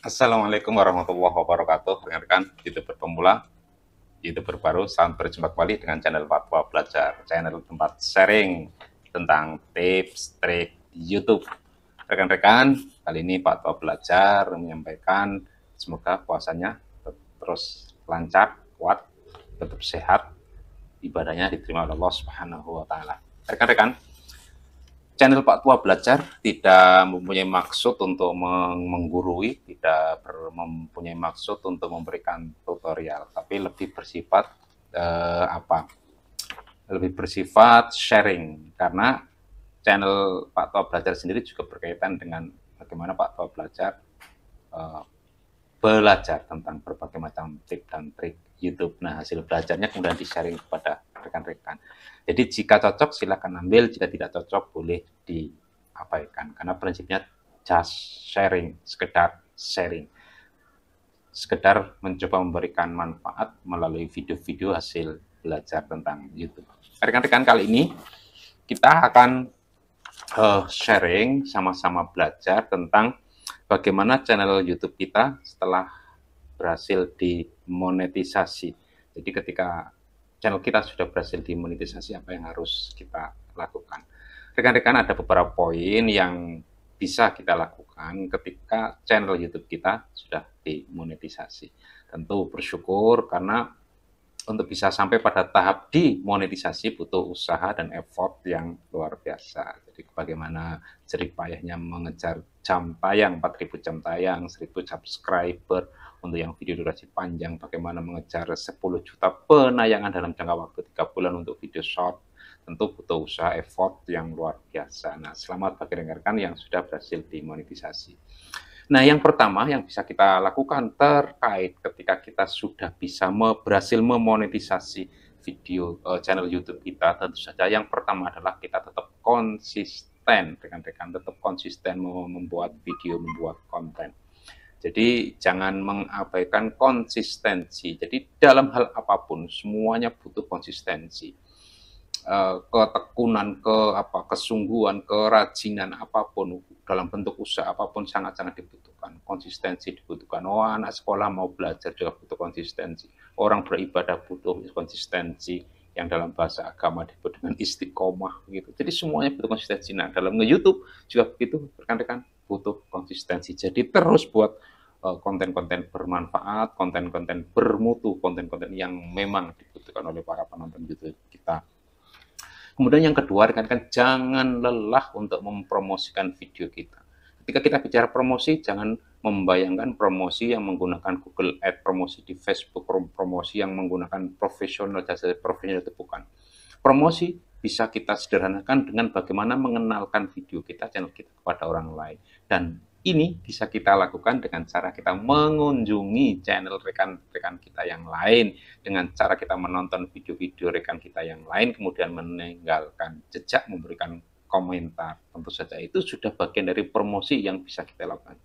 Assalamualaikum warahmatullahi wabarakatuh, rekan-rekan YouTuber pemula, YouTuber baru, salam berjumpa kembali dengan channel Fatwa Belajar, channel tempat sharing tentang tips, trik YouTube. Rekan-rekan, kali ini Fatwa Belajar menyampaikan semoga puasanya terus lancar, kuat, tetap sehat, ibadahnya diterima oleh Allah Subhanahu wa taala. Rekan-rekan, channel Pak Tua Belajar tidak mempunyai maksud untuk menggurui, tidak mempunyai maksud untuk memberikan tutorial, tapi lebih bersifat apa? Lebih bersifat sharing, karena channel Pak Tua Belajar sendiri juga berkaitan dengan bagaimana Pak Tua Belajar eh, belajar tentang berbagai macam tips dan trik YouTube. Nah, hasil belajarnya kemudian di-sharing kepada rekan-rekan. Jadi jika cocok silakan ambil, jika tidak cocok boleh diabaikan. Karena prinsipnya just sharing, sekedar mencoba memberikan manfaat melalui video-video hasil belajar tentang YouTube. Rekan-rekan, kali ini kita akan sharing, sama-sama belajar tentang bagaimana channel YouTube kita setelah berhasil dimonetisasi. Jadi ketika channel kita sudah berhasil dimonetisasi, apa yang harus kita lakukan? Rekan-rekan, ada beberapa poin yang bisa kita lakukan ketika channel YouTube kita sudah dimonetisasi. Tentu bersyukur karena untuk bisa sampai pada tahap dimonetisasi butuh usaha dan effort yang luar biasa. Jadi bagaimana jerih payahnya mengejar jam tayang, 4.000 jam tayang, 1.000 subscriber untuk yang video durasi panjang, bagaimana mengejar 10 juta penayangan dalam jangka waktu 3 bulan untuk video short, tentu butuh usaha effort yang luar biasa. Nah, selamat bagi rekan-rekan yang sudah berhasil dimonetisasi. Nah, yang pertama yang bisa kita lakukan terkait ketika kita sudah bisa berhasil memonetisasi video channel YouTube kita, tentu saja yang pertama adalah kita tetap konsisten, rekan-rekan, tetap konsisten membuat video, membuat konten. Jadi jangan mengabaikan konsistensi. Jadi dalam hal apapun semuanya butuh konsistensi. Ketekunan, kesungguhan, kerajinan apapun dalam bentuk usaha apapun sangat-sangat dibutuhkan. Konsistensi dibutuhkan. Oh, anak sekolah mau belajar juga butuh konsistensi. Orang beribadah butuh konsistensi, yang dalam bahasa agama disebut dengan istiqomah gitu. Jadi semuanya butuh konsistensi. Nah, dalam nge-YouTube juga begitu, rekan-rekan, butuh konsistensi. Jadi terus buat konten-konten bermanfaat, konten-konten bermutu, konten-konten yang memang dibutuhkan oleh para penonton YouTube kita. Kemudian yang kedua, rekan-rekan, jangan lelah untuk mempromosikan video kita. Ketika kita bicara promosi, jangan membayangkan promosi yang menggunakan Google Ads, promosi di Facebook, promosi yang menggunakan profesional, jasa profesional, itu bukan. Promosi bisa kita sederhanakan dengan bagaimana mengenalkan video kita, channel kita kepada orang lain. Dan ini bisa kita lakukan dengan cara kita mengunjungi channel rekan-rekan kita yang lain, dengan cara kita menonton video-video rekan kita yang lain, kemudian meninggalkan jejak, memberikan komentar. Tentu saja itu sudah bagian dari promosi yang bisa kita lakukan.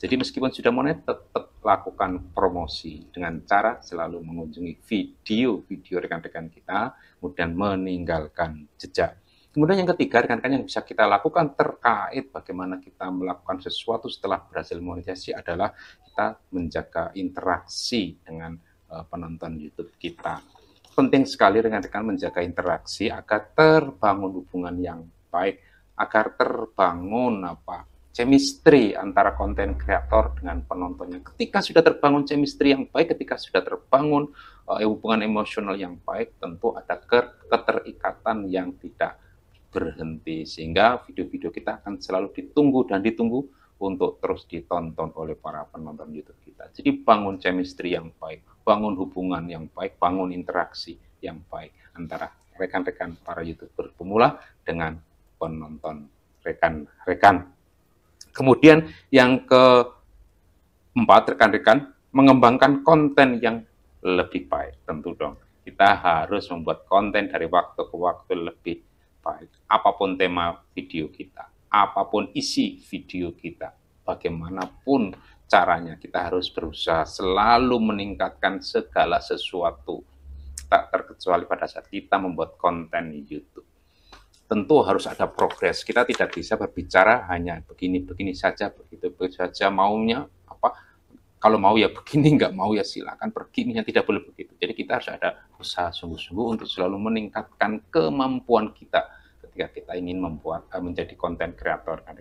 Jadi meskipun sudah monet, tetap lakukan promosi dengan cara selalu mengunjungi video-video rekan-rekan kita, kemudian meninggalkan jejak. Kemudian yang ketiga, rekan-rekan, yang bisa kita lakukan terkait bagaimana kita melakukan sesuatu setelah berhasil monetisasi adalah kita menjaga interaksi dengan penonton YouTube kita. Penting sekali rekan-rekan menjaga interaksi agar terbangun hubungan yang baik, agar terbangun chemistry antara konten kreator dengan penontonnya. Ketika sudah terbangun chemistry yang baik, ketika sudah terbangun hubungan emosional yang baik, tentu ada keterikatan yang tidak berhenti, sehingga video-video kita akan selalu ditunggu dan ditunggu untuk terus ditonton oleh para penonton YouTube kita. Jadi bangun chemistry yang baik, bangun hubungan yang baik, bangun interaksi yang baik antara rekan-rekan para YouTuber pemula dengan penonton rekan-rekan. Kemudian yang keempat, rekan-rekan, mengembangkan konten yang lebih baik. Tentu dong, kita harus membuat konten dari waktu ke waktu lebih baik. Apapun tema video kita, apapun isi video kita, bagaimanapun caranya, kita harus berusaha selalu meningkatkan segala sesuatu, tak terkecuali pada saat kita membuat konten YouTube. Tentu harus ada progres. Kita tidak bisa berbicara hanya begini-begini saja, begitu saja maunya, Kalau mau ya begini, nggak mau ya silakan pergi, yang tidak boleh begitu. Jadi kita harus ada usaha sungguh-sungguh untuk selalu meningkatkan kemampuan kita ketika kita ingin menjadi konten kreator, kan.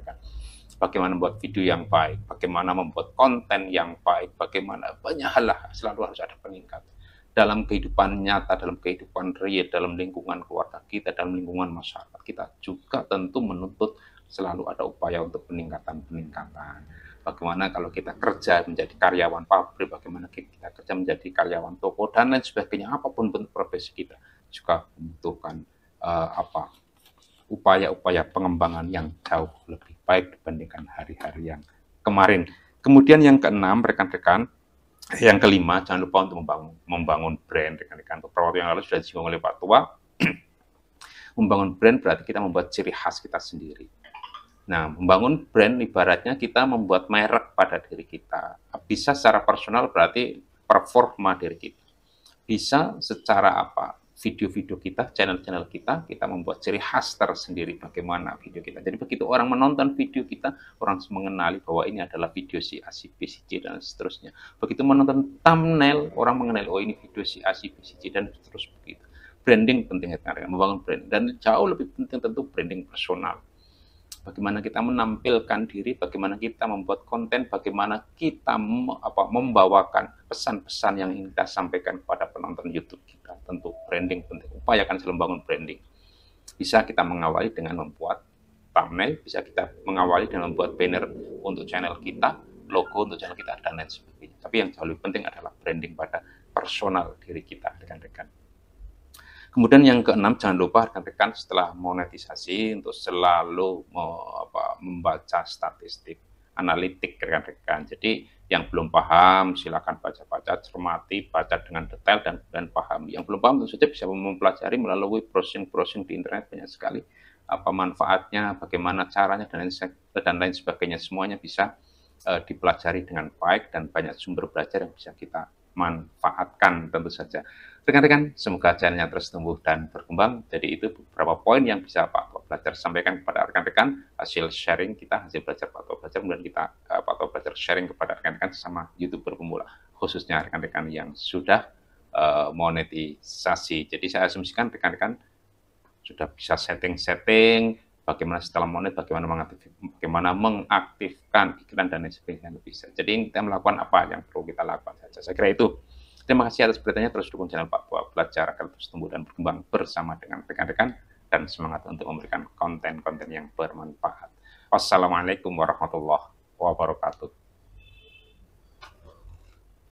Bagaimana membuat video yang baik, bagaimana membuat konten yang baik, bagaimana banyak hal lah, selalu harus ada peningkatan dalam kehidupan nyata, dalam kehidupan real, dalam lingkungan keluarga kita, dalam lingkungan masyarakat kita juga tentu menuntut selalu ada upaya untuk peningkatan. Bagaimana kalau kita kerja menjadi karyawan pabrik, bagaimana kita kerja menjadi karyawan toko dan lain sebagainya, apapun bentuk profesi kita juga membutuhkan upaya-upaya pengembangan yang jauh lebih baik dibandingkan hari-hari yang kemarin. Kemudian yang keenam, rekan-rekan, yang kelima, jangan lupa untuk membangun brand, rekan-rekan. Beberapa waktu yang lalu sudah disinggung oleh Pak Tua, membangun brand berarti kita membuat ciri khas kita sendiri. Nah, membangun brand ibaratnya kita membuat merek pada diri kita. Bisa secara personal berarti performa diri kita. Bisa secara apa? Video-video kita, channel-channel kita membuat ciri khas tersendiri bagaimana video kita. Jadi begitu orang menonton video kita, orang mengenali bahwa ini adalah video si A, si B, si C, dan seterusnya. Begitu menonton thumbnail, orang mengenali, oh ini video si A, si B, si C, dan terus begitu. Branding penting, membangun brand. Dan jauh lebih penting tentu branding personal. Bagaimana kita menampilkan diri, bagaimana kita membuat konten, bagaimana kita membawakan pesan-pesan yang ingin kita sampaikan kepada penonton YouTube kita. Tentu branding penting, upayakan selalu membangun branding. Bisa kita mengawali dengan membuat thumbnail, bisa kita mengawali dengan membuat banner untuk channel kita, logo untuk channel kita, dan lain sebagainya. Tapi yang jauh lebih penting adalah branding pada personal diri kita, rekan-rekan. Kemudian yang keenam, jangan lupa rekan-rekan setelah monetisasi untuk selalu membaca statistik, analitik, rekan-rekan. Jadi yang belum paham silakan baca-baca, cermati, baca dengan detail dan pahami. Yang belum paham tentu saja bisa mempelajari melalui browsing-browsing di internet, banyak sekali apa manfaatnya, bagaimana caranya, dan lain sebagainya. Semuanya bisa dipelajari dengan baik dan banyak sumber belajar yang bisa kita manfaatkan tentu saja. Rekan-rekan, semoga channelnya terus tumbuh dan berkembang. Jadi itu beberapa poin yang bisa Pak Tua belajar sampaikan kepada rekan-rekan, hasil sharing kita, hasil belajar Pak Tua belajar, kemudian kita Pak Tua belajar sharing kepada rekan-rekan sesama YouTuber pemula, khususnya rekan-rekan yang sudah monetisasi. Jadi saya asumsikan rekan-rekan sudah bisa setting-setting, bagaimana setelah monet, bagaimana mengaktifkan iklan dan lain sebagainya bisa. Jadi kita melakukan apa yang perlu kita lakukan saja. Saya kira itu. Terima kasih atas perhatiannya. Terus dukung channel Pak Tua Belajar agar terus tumbuh dan berkembang bersama dengan rekan-rekan dan semangat untuk memberikan konten-konten yang bermanfaat. Wassalamualaikum warahmatullahi wabarakatuh.